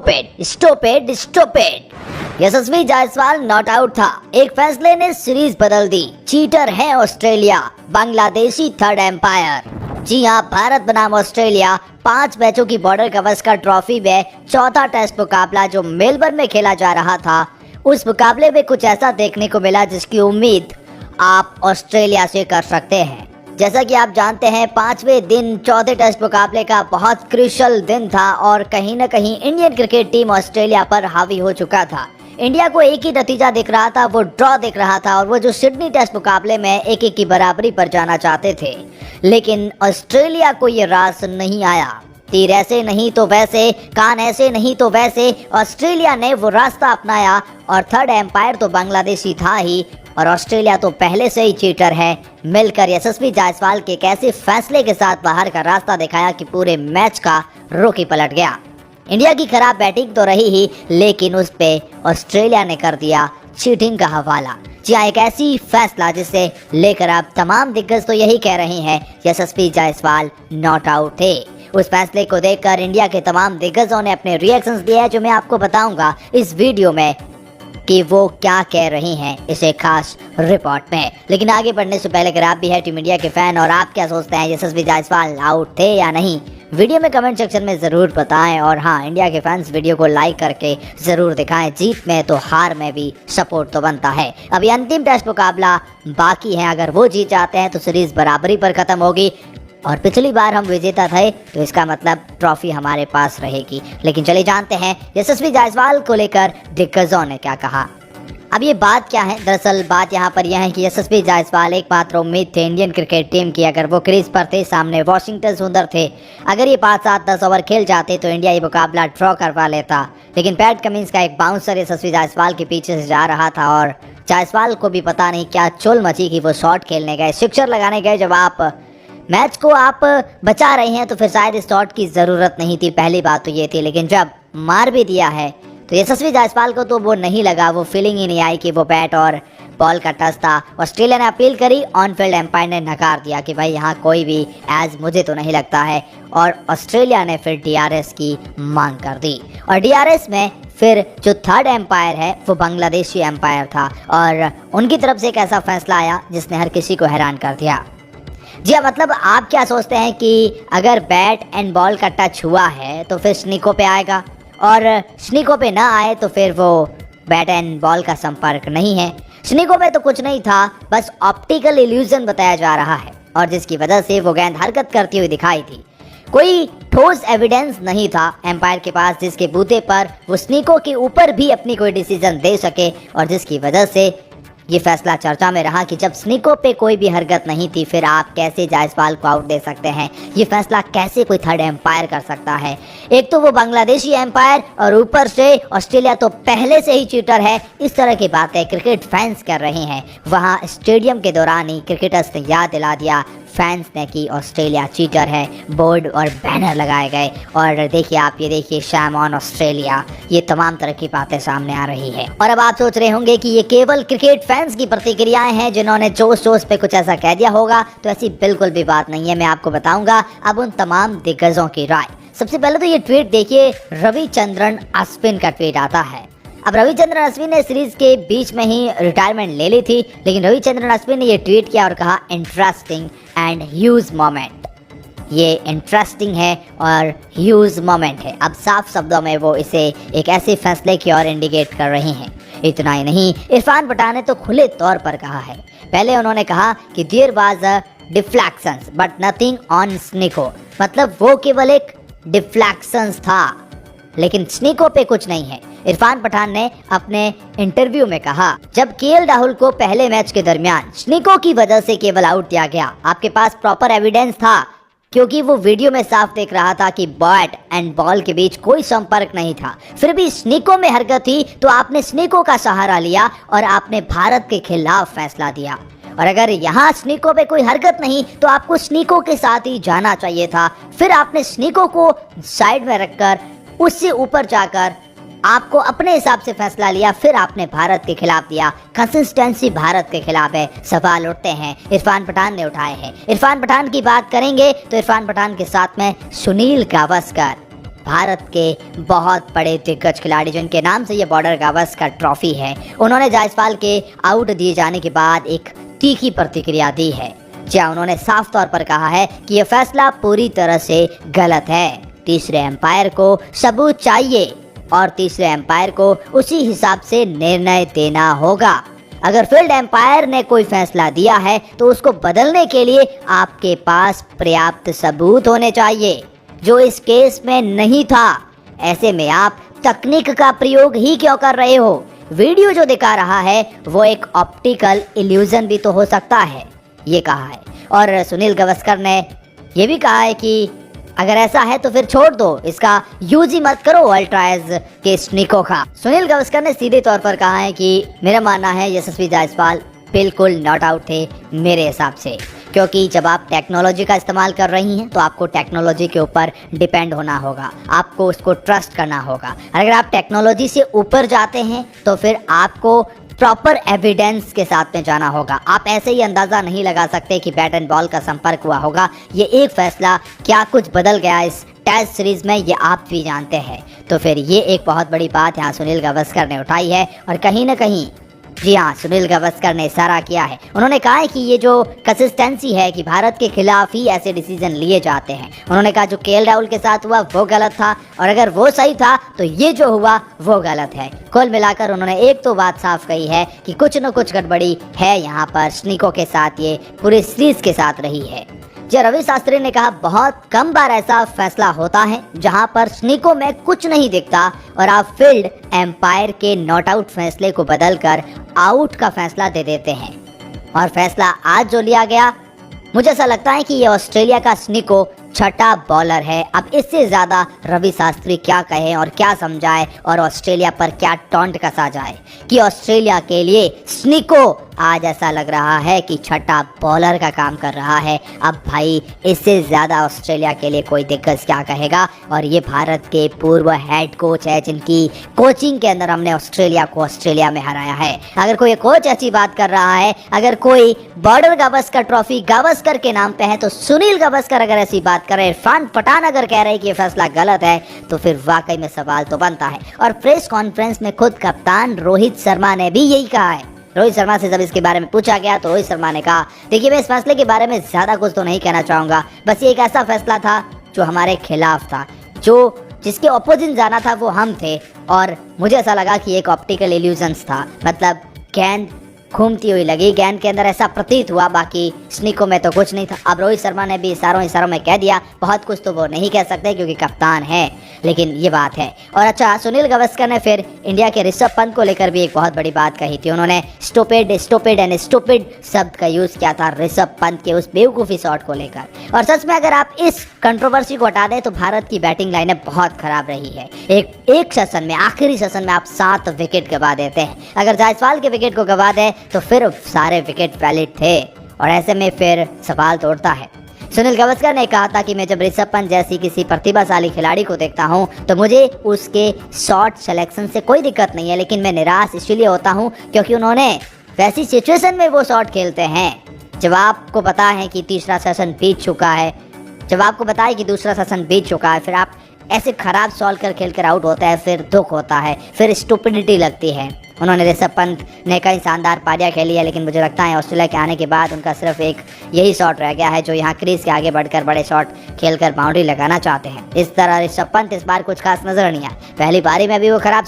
Stupid Yashasvi Jaiswal not out था। एक फैसले ने सीरीज बदल दी। चीटर है ऑस्ट्रेलिया, बांग्लादेशी थर्ड एम्पायर। जी हाँ, भारत बनाम ऑस्ट्रेलिया 5 मैचों की बॉर्डर गावस्कर ट्रॉफी में चौथा टेस्ट मुकाबला जो मेलबर्न में खेला जा रहा था, उस मुकाबले में कुछ ऐसा देखने को मिला जिसकी उम्मीद आप ऑस्ट्रेलिया से कर सकते हैं। जैसा कि आप जानते हैं, 5वें दिन चौथे टेस्ट मुकाबले का बहुत क्रूशियल दिन था और कहीं न कहीं इंडियन क्रिकेट टीम ऑस्ट्रेलिया पर हावी हो चुका था। इंडिया को एक ही नतीजा दिख रहा था, वो ड्रॉ दिख रहा था और वो जो सिडनी टेस्ट मुकाबले में 1-1 की बराबरी पर जाना चाहते थे, लेकिन ऑस्ट्रेलिया को ये रास नहीं आया। तीर ऐसे नहीं तो वैसे, कान ऐसे नहीं तो वैसे, ऑस्ट्रेलिया ने वो रास्ता अपनाया और थर्ड एम्पायर तो बांग्लादेशी था ही और ऑस्ट्रेलिया तो पहले से ही चीटर है। मिलकर यशस्वी जायसवाल के एक ऐसे फैसले के साथ बाहर का रास्ता दिखाया कि पूरे मैच का रुख ही पलट गया। इंडिया की खराब बैटिंग तो रही ही, लेकिन उस पे ऑस्ट्रेलिया ने कर दिया चीटिंग का हवाला। जी हाँ, एक ऐसी फैसला जिसे लेकर अब तमाम दिग्गज तो यही कह रहे हैं यशस्वी जायसवाल नॉट आउट थे। उस फैसले को देखकर इंडिया के तमाम दिग्गजों ने अपने रिएक्शंस दिए हैं, जो मैं आपको बताऊंगा इस वीडियो में कि वो क्या कह रही हैं इस एक खास रिपोर्ट में। लेकिन आगे बढ़ने से पहले अगर आप भी है टीम इंडिया के फैन और आप क्या सोचते हैं यशस्वी जायसवाल आउट थे या नहीं, वीडियो में कमेंट सेक्शन में ज़रूर बताएं। और हाँ, इंडिया के फैंस वीडियो को लाइक करके ज़रूर दिखाएं। जीत में तो हार में भी सपोर्ट तो बनता है। अभी अंतिम टेस्ट मुकाबला बाकी है, अगर वो जीत जाते हैं तो सीरीज बराबरी पर ख़त्म होगी और पिछली बार हम विजेता थे तो इसका मतलब ट्रॉफी हमारे पास रहेगी। लेकिन चलिए जानते हैं यशस्वी जायसवाल को लेकर दिग्गजों ने क्या कहा। अब ये बात क्या है, दरअसल बात यहाँ पर यह है कि यशस्वी जायसवाल एकमात्र उम्मीद थे इंडियन क्रिकेट टीम की। अगर वो क्रीज पर थे, सामने वॉशिंगटन सुंदर थे, अगर ये 5, 7, 10 ओवर खेल जाते तो इंडिया ये मुकाबला ड्रॉ करवा लेता। लेकिन पैट कमिंस का एक बाउंसर यशस्वी जायसवाल के पीछे से जा रहा था और जायसवाल को भी पता नहीं क्या चुल मची कि वो शॉट खेलने गए, सिक्सर लगाने गए। जब आप मैच को आप बचा रहे हैं तो फिर शायद इस शॉट की ज़रूरत नहीं थी, पहली बात तो ये थी। लेकिन जब मार भी दिया है तो यशस्वी जायसवाल को तो वो नहीं लगा, वो फीलिंग ही नहीं आई कि वो बैट और बॉल का टच था। ऑस्ट्रेलिया ने अपील करी, ऑन फील्ड एम्पायर ने नकार दिया कि भाई यहाँ कोई भी एज मुझे तो नहीं लगता है, और ऑस्ट्रेलिया ने फिर DRS की मांग कर दी। और DRS में फिर जो थर्ड एम्पायर है वो बांग्लादेशी एम्पायर था और उनकी तरफ से एक ऐसा फैसला आया जिसने हर किसी को हैरान कर दिया। जी हाँ, मतलब आप क्या सोचते हैं कि अगर बैट एंड बॉल का टच हुआ है तो फिर स्निकों पे आएगा और स्निकों पे ना आए तो फिर वो बैट एंड बॉल का संपर्क नहीं है। स्निकों पे तो कुछ नहीं था, बस ऑप्टिकल इल्यूजन बताया जा रहा है और जिसकी वजह से वो गेंद हरकत करती हुई दिखाई थी। कोई ठोस एविडेंस नहीं था एम्पायर के पास जिसके बूते पर वो स्निकों के ऊपर भी अपनी कोई डिसीजन दे सके, और जिसकी वजह से ये फैसला चर्चा में रहा कि जब स्निकों पे कोई भी हरकत नहीं थी फिर आप कैसे जायसवाल को आउट दे सकते हैं। ये फैसला कैसे कोई थर्ड एम्पायर कर सकता है। एक तो वो बांग्लादेशी एम्पायर और ऊपर से ऑस्ट्रेलिया तो पहले से ही चीटर है। इस तरह की बातें क्रिकेट फैंस कर रहे हैं। वहाँ स्टेडियम के दौरान ही क्रिकेटर्स ने याद दिला दिया फैंस ने कि ऑस्ट्रेलिया चीटर है। बोर्ड और बैनर लगाए गए और देखिए आप, ये देखिए शैम ऑन ऑस्ट्रेलिया, ये तमाम तरह की बातें सामने आ रही है। और अब आप सोच रहे होंगे कि ये केवल क्रिकेट फैंस की प्रतिक्रियाएं हैं जिन्होंने जोश जोश पे कुछ ऐसा कह दिया होगा, तो ऐसी बिल्कुल भी बात नहीं है। मैं आपको बताऊंगा अब उन तमाम दिग्गजों की राय। सबसे पहले तो ये ट्वीट देखिए, रविचंद्रन अश्विन का ट्वीट आता है। अब रविचंद्रन अश्विन ने सीरीज के बीच में ही रिटायरमेंट ले ली थी, लेकिन रविचंद्रन अश्विन ने ये ट्वीट किया और कहा इंटरेस्टिंग एंड ह्यूज मोमेंट। ये इंटरेस्टिंग है और ह्यूज मोमेंट है। अब साफ शब्दों में वो इसे एक ऐसे फैसले की ओर इंडिकेट कर रही हैं। इतना ही नहीं, इरफान पठान ने तो खुले तौर पर कहा है। पहले उन्होंने कहा कि there was a deflections but nothing on Snicko, मतलब वो केवल एक डिफ्लेक्शंस था लेकिन स्निको पे कुछ नहीं है। इरफान पठान ने अपने इंटरव्यू में कहा, जब KL राहुल को पहले मैच के दरमियान स्निको की वजह से केवल आउट दिया गया, आपके पास प्रॉपर एविडेंस था क्योंकि वो वीडियो में साफ देख रहा था कि बैट एंड बॉल के बीच कोई संपर्क नहीं था, फिर भी स्निको में हरकत थी तो आपने स्निको का सहारा लिया और आपने भारत के खिलाफ फैसला दिया। और अगर यहाँ स्निको पे कोई हरकत नहीं तो आपको स्निको के साथ ही जाना चाहिए था। फिर आपने स्निको को साइड में रखकर उससे ऊपर जाकर आपको अपने हिसाब से फैसला लिया, फिर आपने भारत के खिलाफ दिया। कंसिस्टेंसी भारत के खिलाफ है। सवाल उठते हैं, इरफान पठान ने उठाए हैं। इरफान पठान की बात करेंगे तो इरफान पठान के साथ में सुनील गावस्कर, भारत के बहुत बड़े दिग्गज खिलाड़ी जिनके नाम से ये बॉर्डर गावस्कर ट्रॉफी है, उन्होंने जायसवाल के आउट दिए जाने के बाद एक तीखी प्रतिक्रिया दी है, जहां उन्होंने साफ तौर पर कहा है कि यह फैसला पूरी तरह से गलत है। तीसरे एम्पायर को सबूत चाहिए और तीसरे एम्पायर को उसी हिसाब से निर्णय देना होगा। अगर फील्ड एम्पायर ने कोई फैसला दिया है तो उसको बदलने के लिए आपके पास पर्याप्त सबूत होने चाहिए, जो इस केस में नहीं था। ऐसे में आप तकनीक का प्रयोग ही क्यों कर रहे हो? वीडियो जो दिखा रहा है वो एक ऑप्टिकल इल्यूजन भी तो हो सकता है, ये कहा है। और सुनील गावस्कर ने ये भी कहा है कि अगर ऐसा है तो फिर छोड़ दो, इसका यूज ही मत करो अल्ट्राएज के स्नीकों का। सुनील गावस्कर ने सीधे तौर पर कहा है कि मेरा मानना है यशस्वी जायसवाल बिल्कुल नॉट आउट थे मेरे हिसाब से, क्योंकि जब आप टेक्नोलॉजी का इस्तेमाल कर रही हैं तो आपको टेक्नोलॉजी के ऊपर डिपेंड होना होगा, आपको उसको ट्रस्ट करना होगा। अगर आप टेक्नोलॉजी से ऊपर जाते हैं तो फिर आपको प्रॉपर एविडेंस के साथ में जाना होगा। आप ऐसे ही अंदाज़ा नहीं लगा सकते कि बैट एंड बॉल का संपर्क हुआ होगा। ये एक फैसला क्या कुछ बदल गया इस टेस्ट सीरीज में, ये आप भी जानते हैं। तो फिर ये एक बहुत बड़ी बात यहाँ सुनील गावस्कर ने उठाई है और कहीं ना कहीं जी हाँ, सुनील गावस्कर ने इशारा किया है। उन्होंने कहा है कि ये जो कंसिस्टेंसी है कि भारत के खिलाफ ही ऐसे डिसीजन लिए जाते हैं। उन्होंने कहा जो केएल राहुल के साथ हुआ वो गलत था और अगर वो सही था तो ये जो हुआ वो गलत है। कुल मिलाकर उन्होंने एक तो बात साफ कही है कि कुछ न कुछ गड़बड़ी है यहाँ पर स्नीकों के साथ, ये पूरे सीरीज के साथ रही है। जो रवि शास्त्री ने कहा बहुत कम बार ऐसा फैसला होता है जहां पर स्नीकों में कुछ नहीं दिखता और आप फील्ड एम्पायर के नॉट आउट फैसले को बदलकर आउट का फैसला दे देते हैं। और फैसला आज जो लिया गया, मुझे ऐसा लगता है कि ये ऑस्ट्रेलिया का स्नीको छठा बॉलर है। अब इससे ज्यादा रवि शास्त्री क्या कहें और क्या समझाए और ऑस्ट्रेलिया पर क्या टॉन्ट कसा जाए कि ऑस्ट्रेलिया के लिए स्नीको आज ऐसा लग रहा है कि छठा बॉलर का काम कर रहा है। अब भाई इससे ज़्यादा ऑस्ट्रेलिया के लिए कोई दिग्गज क्या कहेगा। और ये भारत के पूर्व हेड कोच है जिनकी कोचिंग के अंदर हमने ऑस्ट्रेलिया को ऑस्ट्रेलिया में हराया है। अगर कोई कोच ऐसी बात कर रहा है, अगर कोई बॉर्डर गावस्कर ट्रॉफी गावस्कर के नाम पे है, तो सुनील गावस्कर अगर ऐसी बात कर रहे, इरफान पठान अगर कह रहे कि ये फैसला गलत है, तो फिर वाकई में सवाल तो बनता है। और प्रेस कॉन्फ्रेंस में खुद कप्तान रोहित शर्मा ने भी यही कहा है। रोहित शर्मा से जब इसके बारे में पूछा गया तो रोहित शर्मा ने कहा, देखिए मैं इस फैसले के बारे में ज़्यादा कुछ तो नहीं कहना चाहूँगा, बस ये एक ऐसा फैसला था जो हमारे खिलाफ था, जो जिसके ऑपोजिट जाना था वो हम थे। और मुझे ऐसा लगा कि एक ऑप्टिकल इल्यूजन्स था, मतलब गेंद घूमती हुई लगी, गेंद के अंदर ऐसा प्रतीत हुआ, बाकी स्नीकों में तो कुछ नहीं था। अब रोहित शर्मा ने भी इशारों में कह दिया, बहुत कुछ तो वो नहीं कह सकते क्योंकि कप्तान है, लेकिन ये बात है। और अच्छा, सुनील गावस्कर ने फिर इंडिया के ऋषभ पंत को लेकर भी एक बहुत बड़ी बात कही थी। उन्होंने स्टूपिड एंड स्टूपिड शब्द का यूज़ किया था ऋषभ पंत के उस बेवकूफ़ी शॉट को लेकर। और सच में अगर आप इस कंट्रोवर्सी को हटा दें तो भारत की बैटिंग लाइनअप बहुत खराब रही है। एक सेशन में, आखिरी सेशन में आप 7 विकेट गंवा देते हैं। अगर जायसवाल के विकेट को गंवा दें तो फिर सारे विकेट वैलिड थे और ऐसे में फिर सवाल तो उठता है। सुनील गावस्कर ने कहा था कि मैं जब ऋषभ पंत जैसी किसी प्रतिभाशाली खिलाड़ी को देखता हूं तो मुझे उसके शॉट सिलेक्शन से कोई दिक्कत नहीं है, लेकिन मैं निराश इसलिए होता हूं क्योंकि उन्होंने वैसी सिचुएशन में वो शॉट खेलते हैं जब आपको पता है कि तीसरा सेशन बीत चुका है, जब आपको पता है कि दूसरा सेशन बीत चुका है, फिर आप ऐसे खराब शॉट कर खेल कर आउट होता है, फिर दुख होता है, फिर स्टुपिडिटी लगती है। उन्होंने ऋषभ पंत ने कई शानदार पारियां खेली है, लेकिन मुझे लगता है ऑस्ट्रेलिया के आने के बाद उनका सिर्फ एक यही शॉट रह गया है जो यहाँ क्रीज के आगे बढ़कर बड़े शॉट खेलकर बाउंड्री लगाना चाहते हैं। इस तरह ऋषभ पंत इस बार कुछ खास नजर नहीं आया। पहली पारी में भी वो खराब